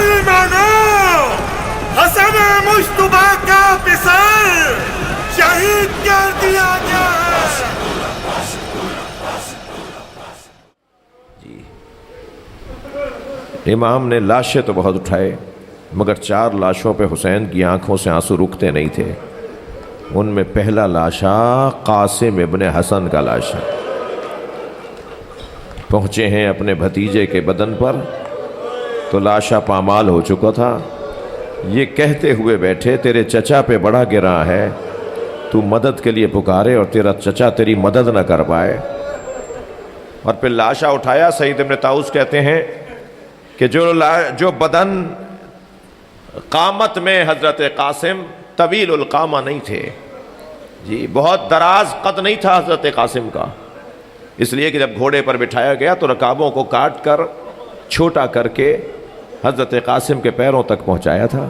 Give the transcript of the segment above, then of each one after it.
مسلمانوں، حسن مجتبیٰ کا پسر شہید کر دیا گیا ہے۔ امام نے لاشیں تو بہت اٹھائے، مگر 4 لاشوں پہ حسین کی آنکھوں سے آنسو رکتے نہیں تھے۔ ان میں پہلا لاشا قاسم ابن حسن کا لاشا۔ پہنچے ہیں اپنے بھتیجے کے بدن پر تو لاشا پامال ہو چکا تھا۔ یہ کہتے ہوئے بیٹھے تیرے چچا پہ بڑا گراں ہے، تو مدد کے لیے پکارے اور تیرا چچا تیری مدد نہ کر پائے۔ اور پھر لاشا اٹھایا۔ سعید ابن طاؤس کہتے ہیں کہ جو بدن قامت میں حضرت قاسم طویل القامہ نہیں تھے، جی بہت دراز قد نہیں تھا حضرت قاسم کا، اس لیے کہ جب گھوڑے پر بٹھایا گیا تو رکابوں کو کاٹ کر چھوٹا کر کے حضرت قاسم کے پیروں تک پہنچایا تھا۔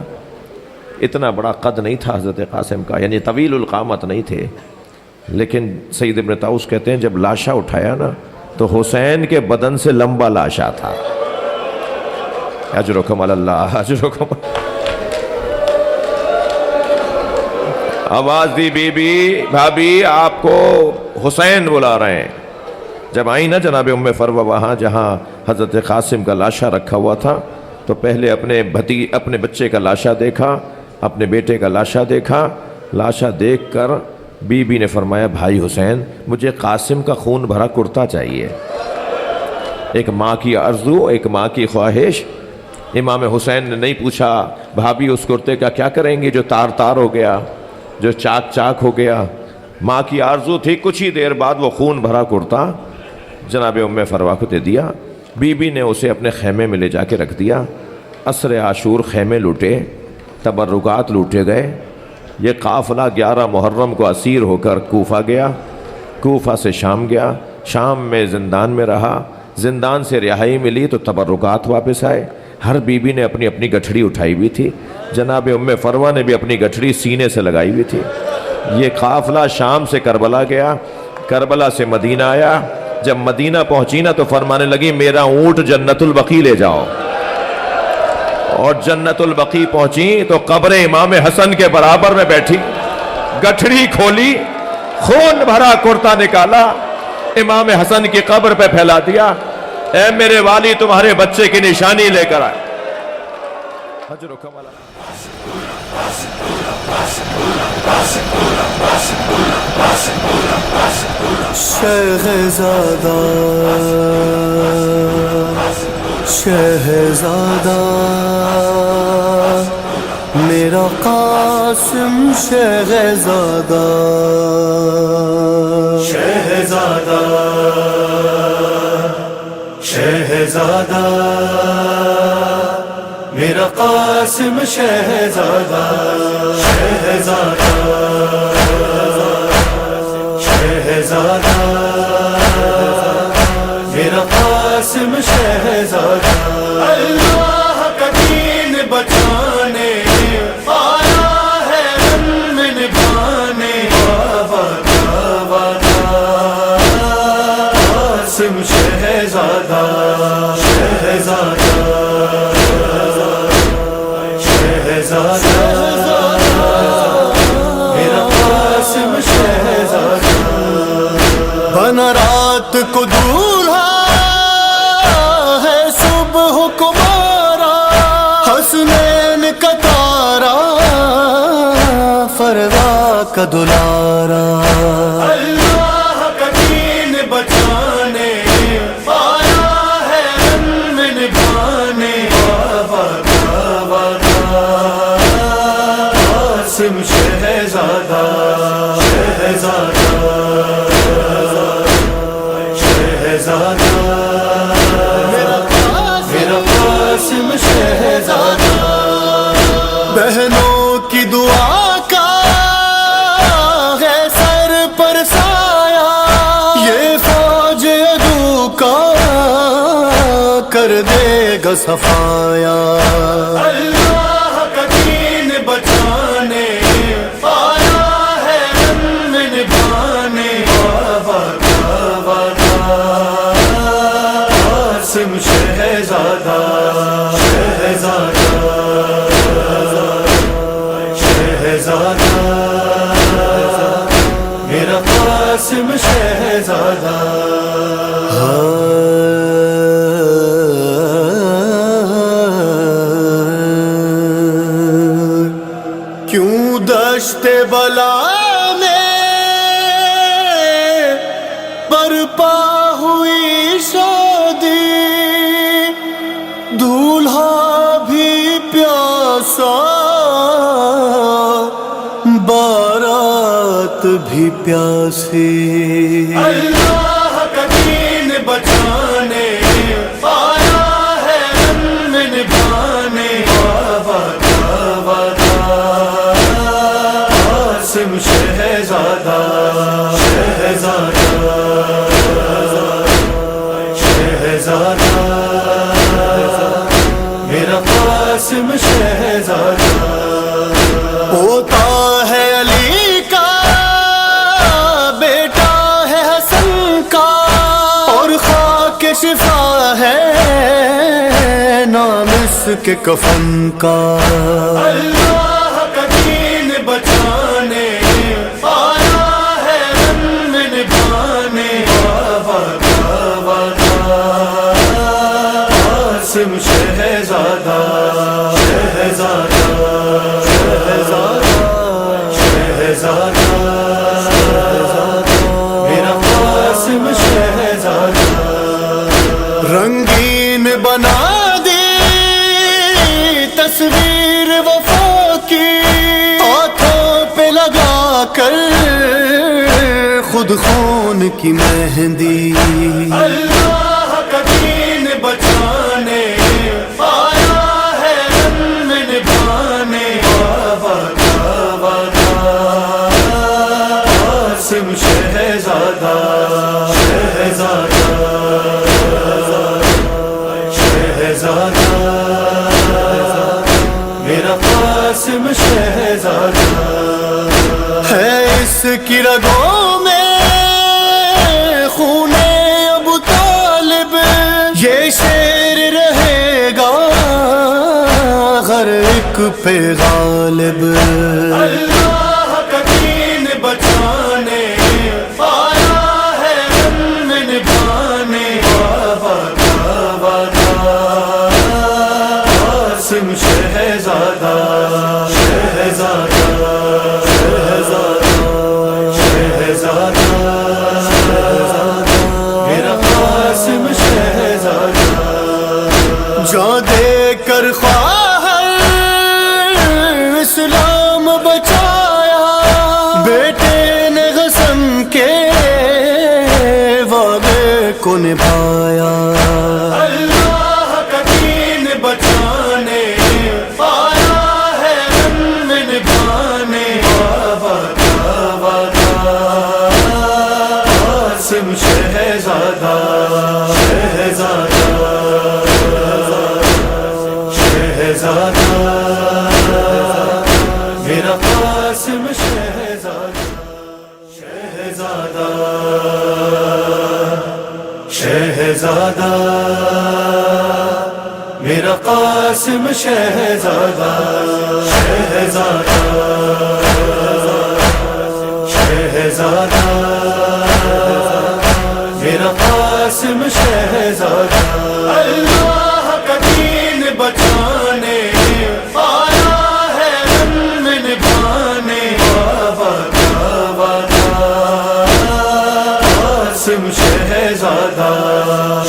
اتنا بڑا قد نہیں تھا حضرت قاسم کا، یعنی طویل القامت نہیں تھے۔ لیکن سعید ابن طاؤس کہتے ہیں جب لاشا اٹھایا نا تو حسین کے بدن سے لمبا لاشا تھا۔ اجرکم اللہ، اجرکم۔ آواز دی بی بی بھابی آپ کو حسین بلا رہے ہیں۔ جب آئی نا جناب ام فروہ وہاں جہاں حضرت قاسم کا لاشا رکھا ہوا تھا تو پہلے اپنے بچے کا لاشا دیکھا، اپنے بیٹے کا لاشا دیکھا۔ لاشا دیکھ کر بی بی نے فرمایا بھائی حسین مجھے قاسم کا خون بھرا کرتا چاہیے۔ ایک ماں کی آرزو، ایک ماں کی خواہش۔ امام حسین نے نہیں پوچھا بھابھی اس کرتے کا کیا کریں گے جو تار تار ہو گیا، جو چاک چاک ہو گیا۔ ماں کی آرزو تھی، کچھ ہی دیر بعد وہ خون بھرا کرتا جناب ام فروہ کو دے دیا۔ بی بی نے اسے اپنے خیمے میں لے جا کے رکھ دیا۔ عصر عاشور خیمے لوٹے، تبرکات لوٹے گئے۔ یہ قافلہ 11 محرم کو اسیر ہو کر کوفہ گیا، کوفہ سے شام گیا، شام میں زندان میں رہا، زندان سے رہائی ملی تو تبرکات واپس آئے۔ ہر بی بی نے اپنی اپنی گٹھڑی اٹھائی ہوئی تھی، جناب ام فروہ نے بھی اپنی گٹھڑی سینے سے لگائی ہوئی تھی۔ یہ قافلہ شام سے کربلا گیا، کربلا سے مدینہ آیا۔ جب مدینہ پہنچی نا تو فرمانے لگی میرا اونٹ جنت البقیع لے جاؤ، اور جنت البقیع پہنچی تو قبر امام حسن کے برابر میں بیٹھی، گٹھڑی کھولی، خون بھرا کرتا نکالا، امام حسن کی قبر پہ پھیلا دیا۔ اے میرے والی تمہارے بچے کی نشانی لے کر آئے۔ شہزادہ شہزادہ میرا قاسم شہزادہ شہزادہ شہزادہ میرا قاسم شہزادہ شہزادہ شہزادہ میرا قاسم شہزادہ اللہ کا دین بچانے آیا ہے ہم نبھانے قاسم شہزادہ شہزادہ شہزادہ میرا قاسم شہزادہ بنا رات کو دولہا ہے صبح کو مارا حسنین کا تارا فروا کا دلارا اللہ کا دین بچانے آیا ہے ہم نبھانے قاسم شہزادہ شہزادہ شہزادہ میرا قاسم شہزادہ بہنوں کی دعا کا ہے سر پر سایہ یہ فوج عدو کا کر دے گا صفایا اللہ کا دین بچانے آیا ہے ہم نبھانے قاسم شہزادہ شہزادہ دشت بلا میں برپا ہوئی شادی، دولہا بھی پیاسا بارات بھی پیاسی، اللہ کا دین بچانے آیا ہے رن نبھانے، قاسم شہزادہ شہزادہ شہزادہ میرا قاسم شہزادہ، ہوتا ہے علی کا بیٹا ہے حسن کا، اور خاک شفا ہے نام اس کے کفن کا، اللہ کا دین بچانے آیا ہے رن نبھانے، قاسم شہزادہ شہزادہ شہزادہ میرا قاسم شہزادہ، رنگین بنا دی تصویر وفا کی، ہاتھوں پہ لگا کر خود خون کی مہندی، اللہ کا دین بچانے آیا ہے رن نبھانے، قاسم شہزادہ شہزادہ شہزادہ میرا قاسم شہزادہ، ہے اس کی رگوں میں خون ابو طالب، یہ شیر رہے گا ہر ایک پہ غالب، اللہ کا دین بچانے آیا ہے رن نبھانے، قاسم شہزادہ شہزادہ شہزادہ میرا قاسم شہزادہ، جان دے کر خواہر اسلام بچایا، بیٹے نے غصن کے وعدے کو نبھایا، اللہ کا دین بچانے آیا ہے رن نبھانے، قاسم شہزادہ شہزادہ شہزادہ میرا قاسم شہزادہ شہزادہ شہزادہ میرا قاسم شہزادہ شہزادہ شہزادہ میرا قاسم شہزادہ، اللہ کا دین بچانے آیا ہے رن نبھانے، قاسم شہزادہ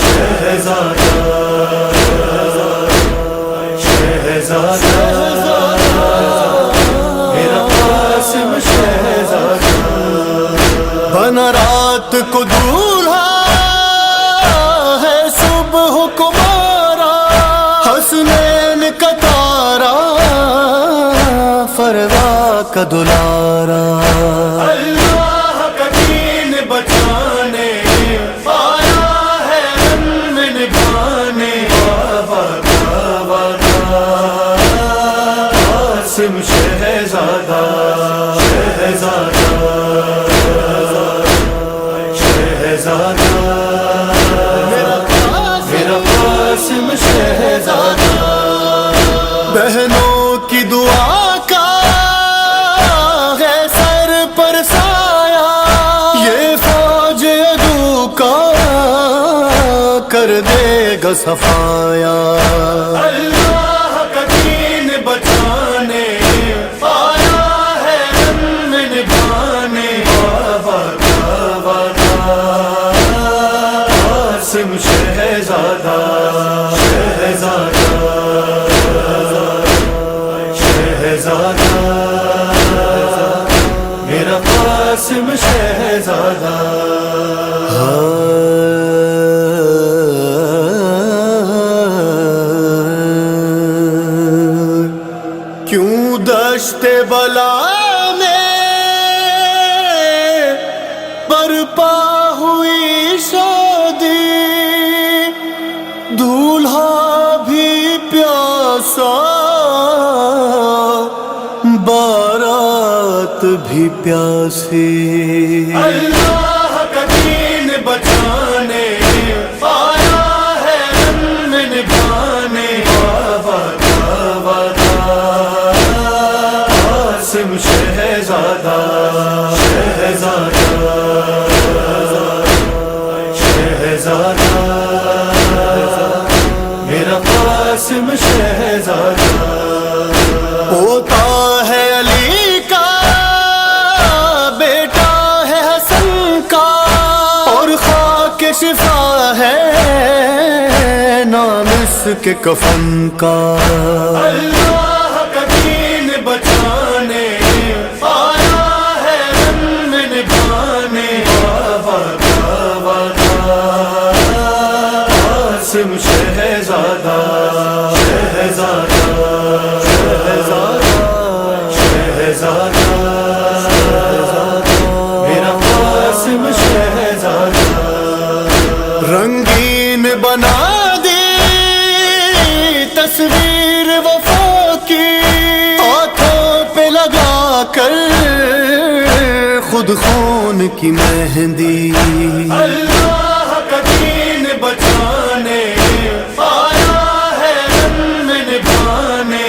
شہزادہ شہزادہ میرا قاسم شہزادہ، بنا رات کو دولہا ہے صبح کو بارہ، حسنین کا تارا فروا کا دلارا، اللہ کا دین بچانے آیا ہے رن نبھانے، قاسم شہزادہ شہزادہ شہزادہ میرا قاسم شہزادہ، بہنوں کی دعا کا ہے سر پر سایہ، یہ فوج عدو کا کر دے گا صفایا، اللہ کا دین بچانے آیا ہے کیوں دشت بلا میں برپا ہوئی شادی، دولہا بھی پیاسا بارات بھی پیاسی، اللہ کا دین بچانے آیا ہے رن نبھانے، قاسم شہزادہ شہزادہ شہزادہ میرا قاسم شہزادہ، پوتا ہے علی کا بیٹا ہے حسن کا، اور خاک شفا ہے نام اس کے کفن کا، اللہ کا دین بچانے آیا ہے رن نبھانے، قاسم شہزادہ شہزادہ شہزادہ میرا قاسم شہزادہ، رنگین بنا دی تصویر وفا کی، ہاتھوں پہ لگا کر خود خون کی مہندی، اللہ کا دین بچانے آیا ہے رن نبھانے،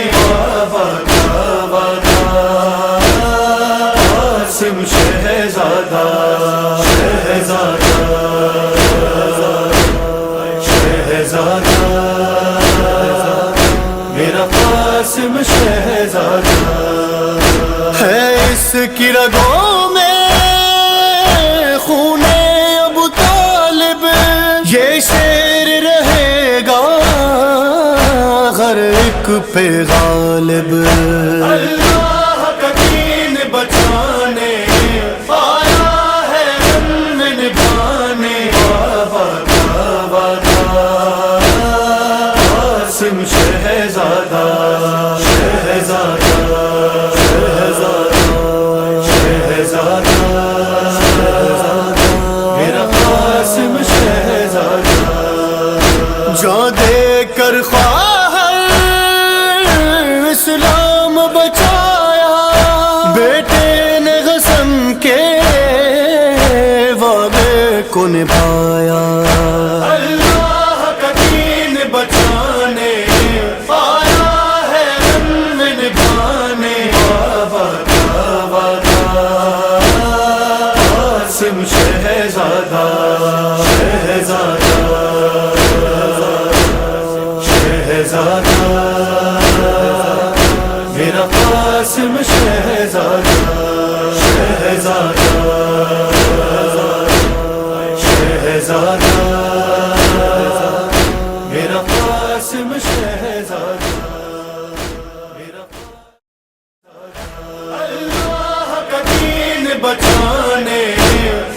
قاسم شہزادہ شہزادہ شہزادہ میرا قاسم شہزادہ، ہے اس کی رگوں میں خون ابو طالب، یہ شیر رہے گا ہر ایک پہ غالب، اللہ کا دین بچانے آیا ہے رن نبھانے، قاسم شہزادہ شہزادہ شہزادہ میرا قاسم شہزادہ، جاں دے کر خواہر اسلام بچایا، بیٹے نے غصن کے وعدے کو نبھایا، اللہ کا دین بچانے آیا ہے رن نبھانے، قاسم شہزادہ شہزادہ شہزادہ میرا قاسم شہزادہ شہزادہ شہزادہ میرا قاسم شہزادہ، اللہ کا دین بچانے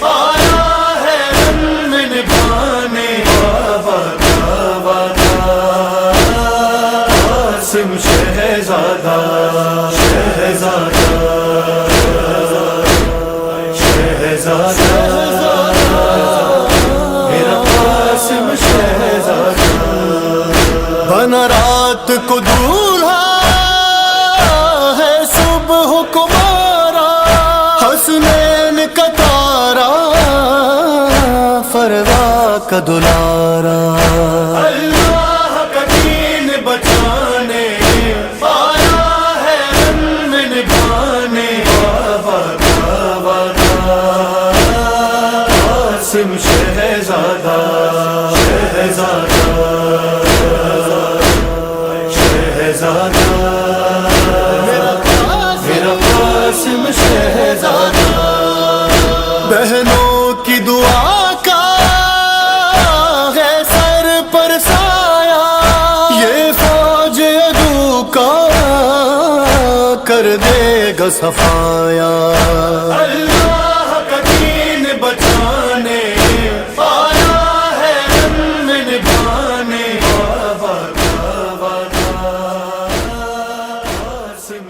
آیا ہے رن نبھانے، قاسم شہزادہ شہزادہ شہزادہ میرا قاسم شہزادہ، بنا رات کو دولہا ہے صبح کو مارا، حسنین کا تارا فروا کا دلارا، اللہ کا دین بچانے آیا ہے رن نبھانے، قاسم شہزادہ شہزادہ شہزادہ میرا قاسم شہزادہ، بہنوں کی دعا کا ہے سر پر سایہ، یہ فوج عدو کا کر دے گا صفایا، اللہ کا دین بچانے آیا ہے رن نبھانے، قاسم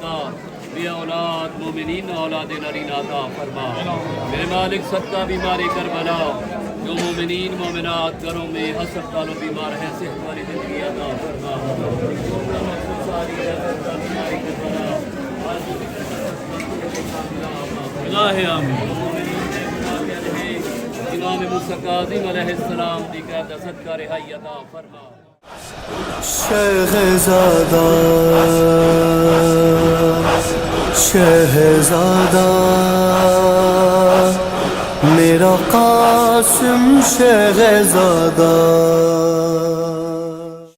عطا بے اولاد مومنین اولاد نرین عطا فرما میرے مالک صدقہ بیماری کربلا جو مومنین مومنات گھروں میں ہسپتال و بیمار ہیں صحت والی زندگی عطا فرما اللہ آمین امام موسیٰ کاظم علیہ السلام دی قیادت صدقہ رہائی عطا فرما شہزادہ شہزادہ میرا قاسم شہزادہ